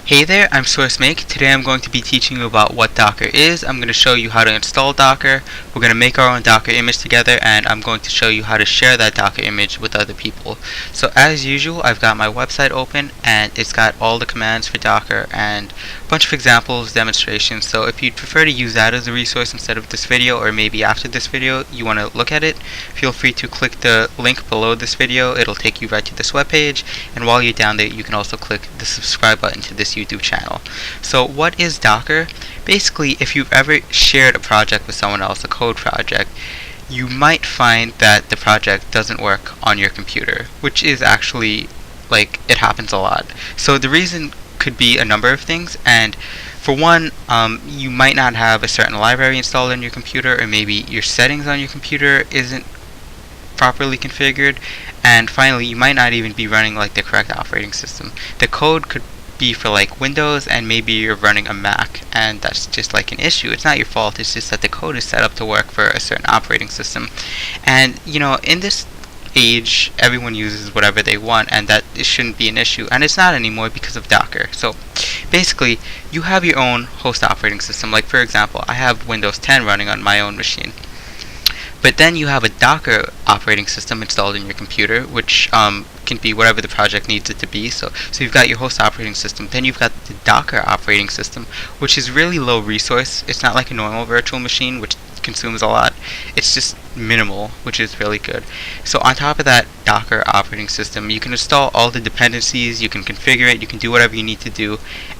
Hey there, I'm srcmake. Today I'm going to be teaching you about what Docker is. I'm going to show you how to install Docker. We're going to make our own Docker image together, and I'm going to show you how to share that Docker image with other people. So as usual, I've got my website open, and it's got all the commands for Docker and a bunch of examples, demonstrations. So if you'd prefer to use that as a resource instead of this video, or maybe after this video you want to look at it, feel free to click the link below this video. It'll take you right to this webpage, and while you're down there you can also click the subscribe button to this YouTube channel. So what is Docker? Basically, if you've ever shared a project with someone else, a code project, you might find that the project doesn't work on your computer, which is actually, like, it happens a lot. So the reason could be a number of things, and for one, you might not have a certain library installed on your computer, or maybe your settings on your computer isn't properly configured, and finally you might not even be running like the correct operating system. The code could be for like Windows, and maybe you're running a Mac, and that's just like an issue. It's not your fault, it's just that the code is set up to work for a certain operating system. And you know, in this age, everyone uses whatever they want, and that it shouldn't be an issue, and it's not anymore because of Docker. So basically, you have your own host operating system. Like for example, I have Windows 10 running on my own machine. But then you have a Docker operating system installed in your computer, which can be whatever the project needs it to be. So you've got your host operating system, then you've got the Docker operating system, which is really low resource. It's not like a normal virtual machine, which consumes a lot. It's just minimal, which is really good. So on top of that Docker operating system, you can install all the dependencies, you can configure it, you can do whatever you need to do,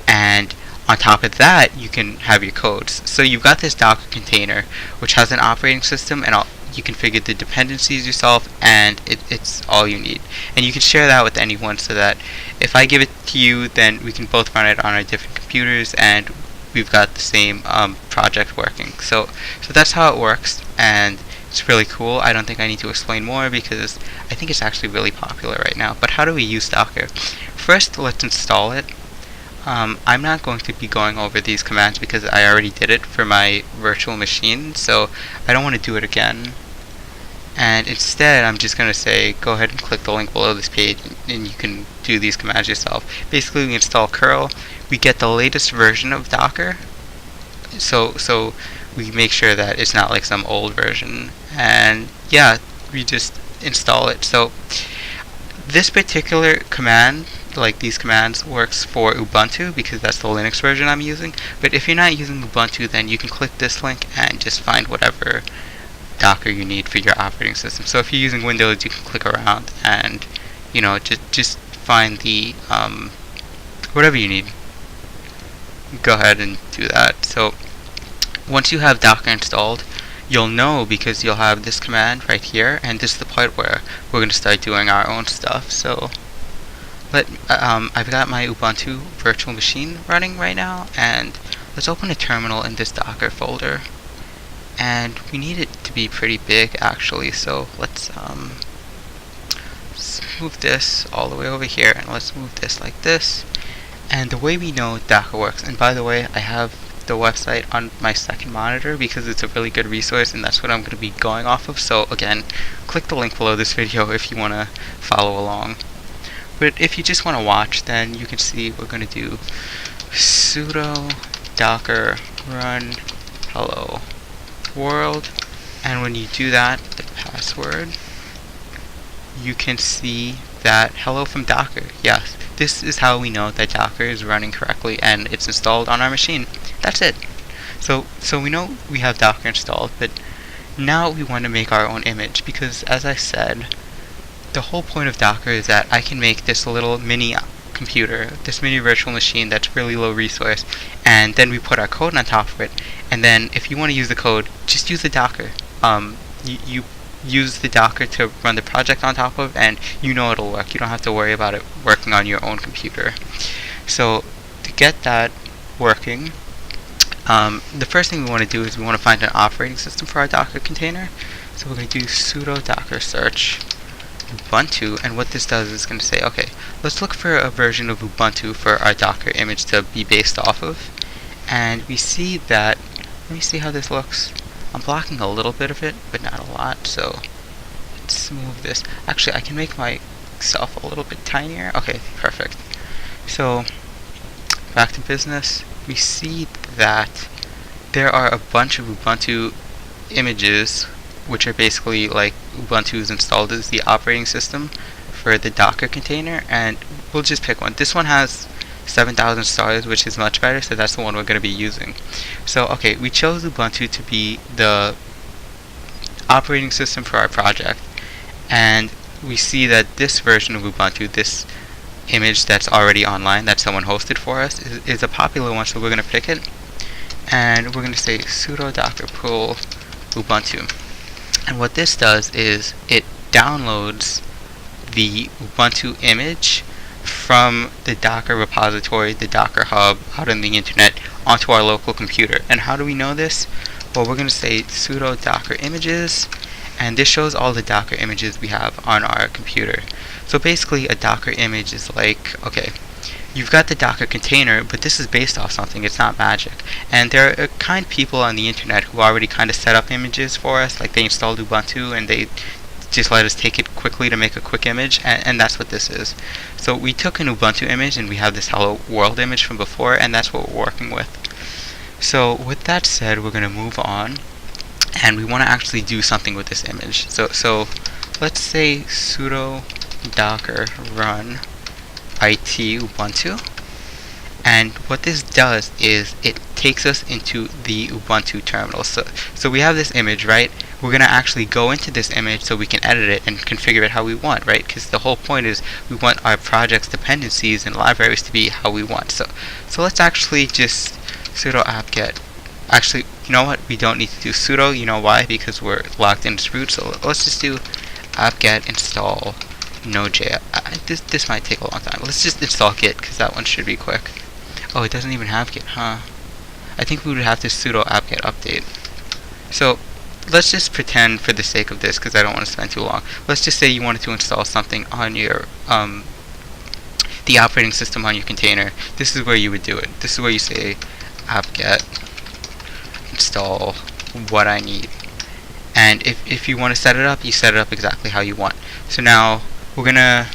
and on top of that, you can have your codes. So you've got this Docker container, which has an operating system, and you configure the dependencies yourself, and it's all you need. And you can share that with anyone, so that if I give it to you, then we can both run it on our different computers, and we've got the same project working. So that's how it works, and it's really cool. I don't think I need to explain more because I think it's actually really popular right now. But how do we use Docker? First, let's install it. I'm not going to be going over these commands because I already did it for my virtual machine, so I don't want to do it again. And instead, I'm just going to say go ahead and click the link below this page, and you can do these commands yourself. Basically, we install curl, we get the latest version of Docker, so we make sure that it's not like some old version, and yeah, we just install it. So this particular command, like these commands, works for Ubuntu because that's the Linux version I'm using. But if you're not using Ubuntu, then you can click this link and just find whatever Docker you need for your operating system. So if you're using Windows, you can click around and, you know, just find the whatever you need. Go ahead and do that. So once you have Docker installed, you'll know because you'll have this command right here, and this is the part where we're going to start doing our own stuff. So I've got my Ubuntu virtual machine running right now, and let's open a terminal in this Docker folder. And we need it to be pretty big actually, so let's move this all the way over here, and let's move this like this. And the way we know Docker works, and by the way, I have the website on my second monitor because it's a really good resource, and that's what I'm going to be going off of. So again, click the link below this video if you want to follow along. But if you just want to watch, then you can see we're going to do sudo docker run hello world, and when you do that, the password, you can see that hello from Docker. Yes, this is how we know that Docker is running correctly and it's installed on our machine. That's it. So we know we have Docker installed, but now we want to make our own image, because as I said, the whole point of Docker is that I can make this little mini computer, this mini virtual machine that's really low resource, and then we put our code on top of it, and then if you want to use the code, just use the Docker. You use the Docker to run the project on top of, and you know it'll work. You don't have to worry about it working on your own computer. So to get that working, the first thing we want to do is we want to find an operating system for our Docker container. So we're going to do sudo docker search Ubuntu, and what this does is going to say, okay, let's look for a version of Ubuntu for our Docker image to be based off of. And we see that, let me see how this looks. I'm blocking a little bit of it, but not a lot, so let's move this. Actually, I can make myself a little bit tinier. Okay, perfect. So back to business, we see that there are a bunch of Ubuntu images, which are basically like Ubuntu is installed as the operating system for the Docker container, and we'll just pick one. This one has 7,000 stars, which is much better, so that's the one we're going to be using. So okay, we chose Ubuntu to be the operating system for our project, and we see that this version of Ubuntu, this image that's already online that someone hosted for us, is a popular one, so we're going to pick it, and we're going to say sudo docker pull Ubuntu. And what this does is it downloads the Ubuntu image from the Docker repository, the Docker hub, out on the internet, onto our local computer. And how do we know this? Well, we're going to say sudo docker images, and this shows all the Docker images we have on our computer. So basically a Docker image is like, okay, you've got the Docker container, but this is based off something, it's not magic. And there are kind people on the internet who already kind of set up images for us, like they installed Ubuntu and they just let us take it quickly to make a quick image, and that's what this is. So we took an Ubuntu image and we have this hello world image from before, and that's what we're working with. So with that said, we're going to move on, and we want to actually do something with this image. So let's say sudo docker run it ubuntu, and what this does is it takes us into the Ubuntu terminal. So we have this image, right? We're going to actually go into this image so we can edit it and configure it how we want, right? Because the whole point is we want our project's dependencies and libraries to be how we want. So let's actually just sudo apt-get. Actually, you know what? We don't need to do sudo. You know why? Because we're locked into root. So let's just do apt-get install Node.js. This might take a long time. Let's just install git, because that one should be quick. Oh, it doesn't even have git, huh? I think we would have to sudo apt-get update. So let's just pretend, for the sake of this, because I don't want to spend too long, let's just say you wanted to install something on your the operating system on your container. This is where you would do it. This is where you say apt-get install what I need. And if you want to set it up, you set it up exactly how you want. So now we're gonna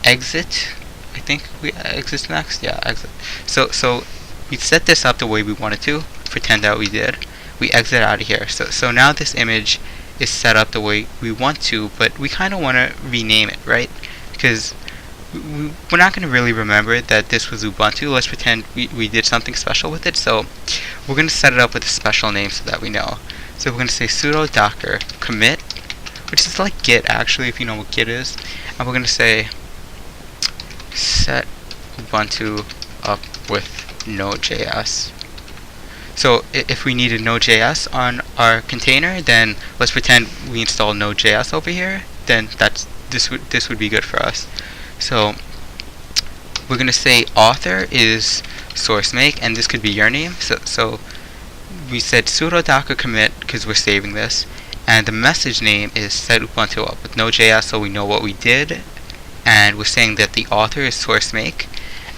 exit. I think we exit next. Yeah, exit. So we set this up the way we wanted to. Pretend that we did. We exit out of here. So now this image is set up the way we want to, but we kind of want to rename it, right? Because we're not going to really remember that this was Ubuntu. Let's pretend we did something special with it. So we're going to set it up with a special name so that we know. So we're going to say sudo docker commit, which is like git actually, if you know what git is. And we're going to say set Ubuntu up with Node.js. So if we needed Node.js on our container, then let's pretend we install Node.js over here. Then this would be good for us. So we're going to say author is srcmake, and this could be your name. So we said sudo docker commit because we're saving this, and the message name is set Ubuntu up with Node.js, so we know what we did, and we're saying that the author is srcmake,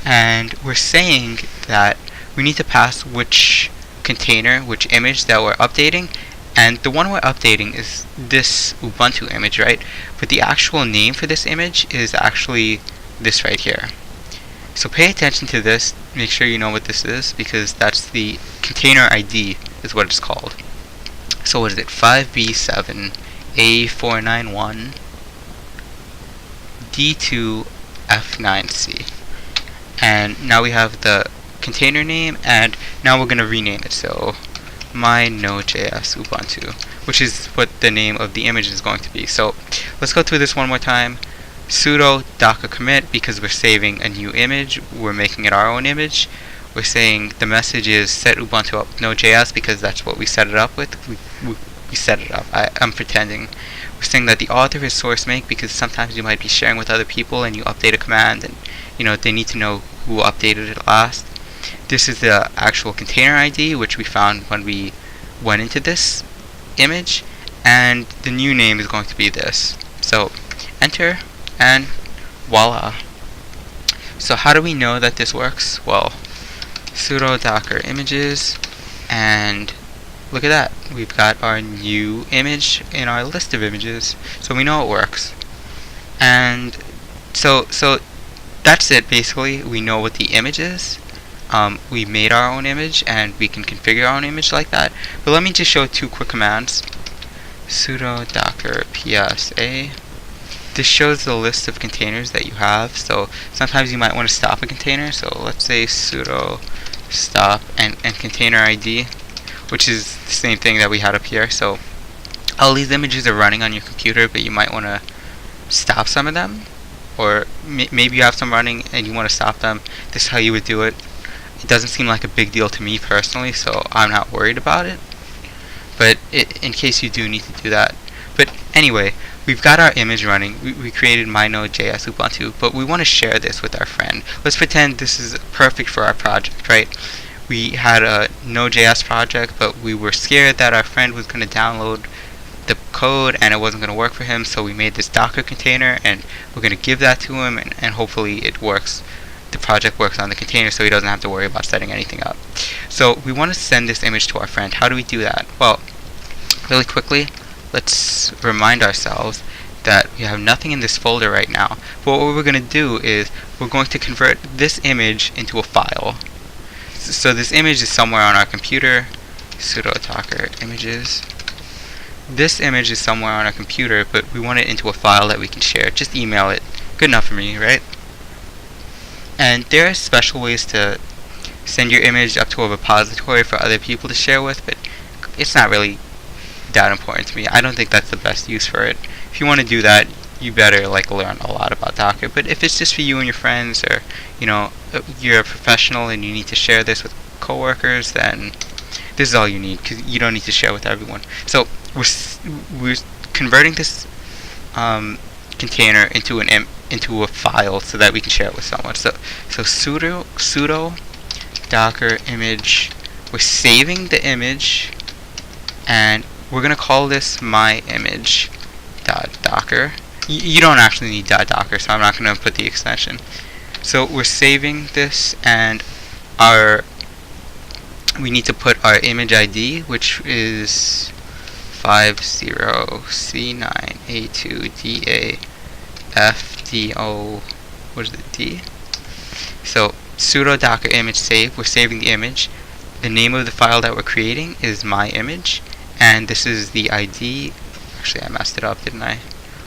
and we're saying that we need to pass which container, which image that we're updating, and the one we're updating is this Ubuntu image, right? But the actual name for this image is actually this right here. So pay attention to this, make sure you know what this is, because that's the container ID is what it's called. So what is it? 5B7 A491 D2 F9C. And now we have the container name, and now we're going to rename it. So my Node.js Ubuntu, which is what the name of the image is going to be. So let's go through this one more time. Sudo docker commit because we're saving a new image, we're making it our own image. We're saying the message is set Ubuntu up with Node.js because that's what we set it up with. We set it up. I'm pretending. We're saying that the author is srcmake because sometimes you might be sharing with other people and you update a command and they need to know who updated it last. This is the actual container ID, which we found when we went into this image, and the new name is going to be this. So enter, and voila. So how do we know that this works? Well, sudo docker images, and look at that. We've got our new image in our list of images, so we know it works. And so that's it basically. We know what the image is, we made our own image and we can configure our own image like that. But let me just show 2 quick commands. Sudo docker psa. This shows the list of containers that you have. So sometimes you might want to stop a container. So let's say sudo stop and container ID, which is the same thing that we had up here. So all these images are running on your computer, but you might want to stop some of them, or maybe you have some running and you want to stop them. This is how you would do it. It doesn't seem like a big deal to me personally, so I'm not worried about it. But in case you do need to do that. But anyway, we've got our image running. We created my Node.js Ubuntu, but we want to share this with our friend. Let's pretend this is perfect for our project, right? We had a Node.js project, but we were scared that our friend was going to download the code and it wasn't going to work for him, so we made this Docker container and we're going to give that to him, and hopefully it works. The project works on the container so he doesn't have to worry about setting anything up. So we want to send this image to our friend. How do we do that? Well, really quickly, let's remind ourselves that we have nothing in this folder right now. But what we're going to do is we're going to convert this image into a file. So this image is somewhere on our computer. Sudo docker images. This image is somewhere on our computer, but we want it into a file that we can share. Just email it. Good enough for me, right? And there are special ways to send your image up to a repository for other people to share with, but it's not really that important to me. I don't think that's the best use for it. If you want to do that, you better learn a lot about Docker. But if it's just for you and your friends, or you're a professional and you need to share this with coworkers, then this is all you need, because you don't need to share with everyone. So we're converting this container into a file so that we can share it with someone. So sudo docker image. We're saving the image, and we're gonna call this my image .docker. You don't actually need .docker, so I'm not gonna put the extension. So we're saving this, and we need to put our image ID, which is 50C9A2DAFDO. What is it? D? So sudo docker image save. We're saving the image. The name of the file that we're creating is my image, and this is the ID. Actually, I messed it up, didn't I?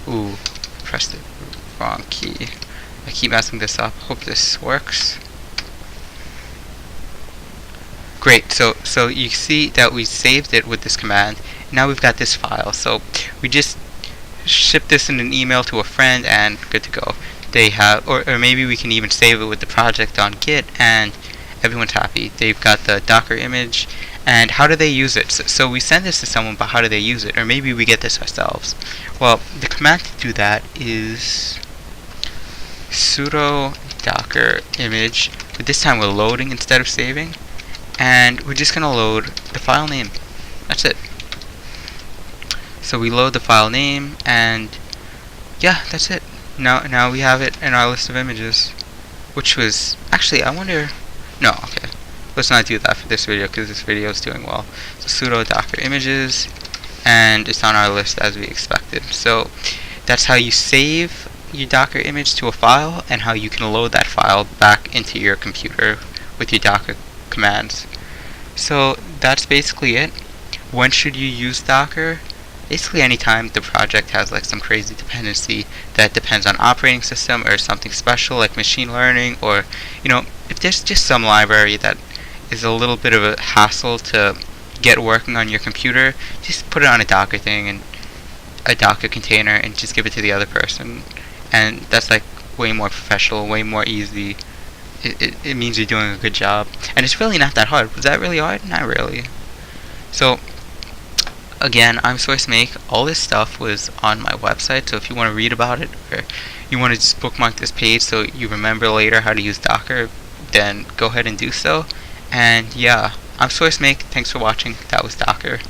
Ooh, pressed the wrong key. I keep messing this up. Hope this works. Great. So you see that we saved it with this command. Now we've got this file. So we just ship this in an email to a friend, and good to go. They have, or maybe we can even save it with the project on Git, and everyone's happy. They've got the Docker image. And how do they use it? So we send this to someone, but how do they use it? Or maybe we get this ourselves. Well, the command to do that is sudo docker image, but this time we're loading instead of saving, and we're just gonna load the file name. That's it. So we load the file name, and yeah, that's it. Now we have it in our list of images, which was actually, I wonder. No, okay. Let's not do that for this video, because this video is doing well. So sudo docker images, and it's on our list as we expected. So that's how you save your Docker image to a file, and how you can load that file back into your computer with your Docker commands. So that's basically it. When should you use Docker? Basically anytime the project has some crazy dependency that depends on operating system or something special like machine learning, or if there's just some library that is a little bit of a hassle to get working on your computer, just put it on a Docker thing and a Docker container and just give it to the other person, and that's way more professional, way more easy. It means you're doing a good job, and it's really not that hard. Was that really hard? Not really. So again, I'm srcmake. All this stuff was on my website, so if you want to read about it, or you want to just bookmark this page so you remember later how to use Docker, then go ahead and do so. And yeah, I'm srcmake. Thanks for watching. That was Docker.